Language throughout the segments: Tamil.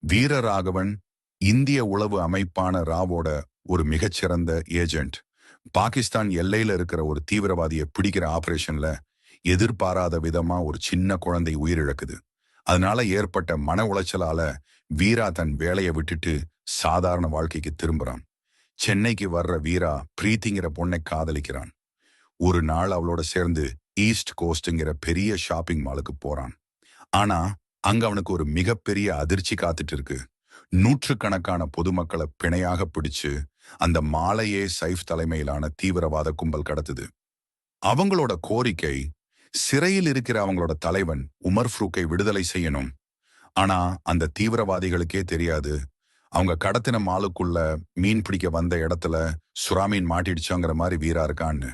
வீரராகவன் இந்திய உளவு அமைப்பான ராவோட ஒரு மிகச்சிறந்த ஏஜென்ட். பாகிஸ்தான் எல்லையில இருக்கிற ஒரு தீவிரவாதியை பிடிக்கிற ஆபரேஷன்ல எதிர்பாராத விதமா ஒரு சின்ன குழந்தை உயிரிழக்குது. அதனால ஏற்பட்ட மன உளைச்சலால வீரா தன் வேலையை விட்டுட்டு சாதாரண வாழ்க்கைக்கு திரும்புறான். சென்னைக்கு வர்ற வீரா பிரீத்திங்கிற பொண்ணை காதலிக்கிறான். ஒரு நாள் அவளோட சேர்ந்து ஈஸ்ட் கோஸ்ட்ங்கிற பெரிய ஷாப்பிங் மாலுக்கு போறான். ஆனா அங்க அவனுக்கு ஒரு மிகப்பெரிய அதிர்ச்சி காத்துட்டு இருக்கு. நூற்றுக்கணக்கான பொதுமக்களை பிணையாக பிடிச்சு அந்த மாலையே சைஃப் தலைமையிலான தீவிரவாத கும்பல் கடத்துது. அவங்களோட கோரிக்கை, சிறையில் இருக்கிற அவங்களோட தலைவன் உமர் ஃபரூக்கை விடுதலை செய்யணும். ஆனா அந்த தீவிரவாதிகளுக்கே தெரியாது அவங்க கடத்தின மாலுக்குள்ள மீன் பிடிக்க வந்த இடத்துல சுறாமீன் மாட்டிடுச்சாங்கிற மாதிரி வீரா இருக்கான்னு.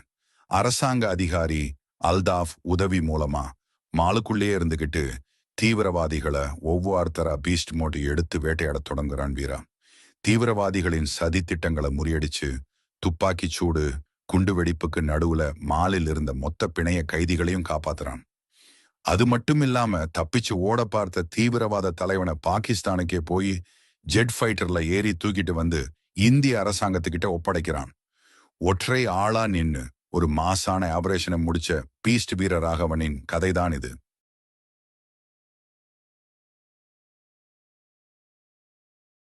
அரசாங்க அதிகாரி அல்தாஃப் உதவி மூலமா மாலுக்குள்ளேயே இருந்துகிட்டு தீவிரவாதிகளை ஒவ்வொருத்தரா பீஸ்ட் மோடி எடுத்து வேட்டையாட தொடங்குறான் வீரா. தீவிரவாதிகளின் சதி திட்டங்களை முறியடிச்சு துப்பாக்கி சூடு குண்டு வெடிப்புக்கு நடுவுல மாலில் இருந்த மொத்த பிணைய கைதிகளையும் காப்பாத்துறான். அது மட்டும் இல்லாம தப்பிச்சு ஓட பார்த்த தீவிரவாத தலைவனை பாகிஸ்தானுக்கே போய் ஜெட் ஃபைட்டர்ல ஏறி தூக்கிட்டு வந்து இந்திய அரசாங்கத்துக்கிட்ட ஒப்படைக்கிறான். ஒற்றை ஆளா நின்னு ஒரு மாசான ஆபரேஷனை முடிச்ச பீஸ்ட் வீரராகவனின் கதைதான் இது.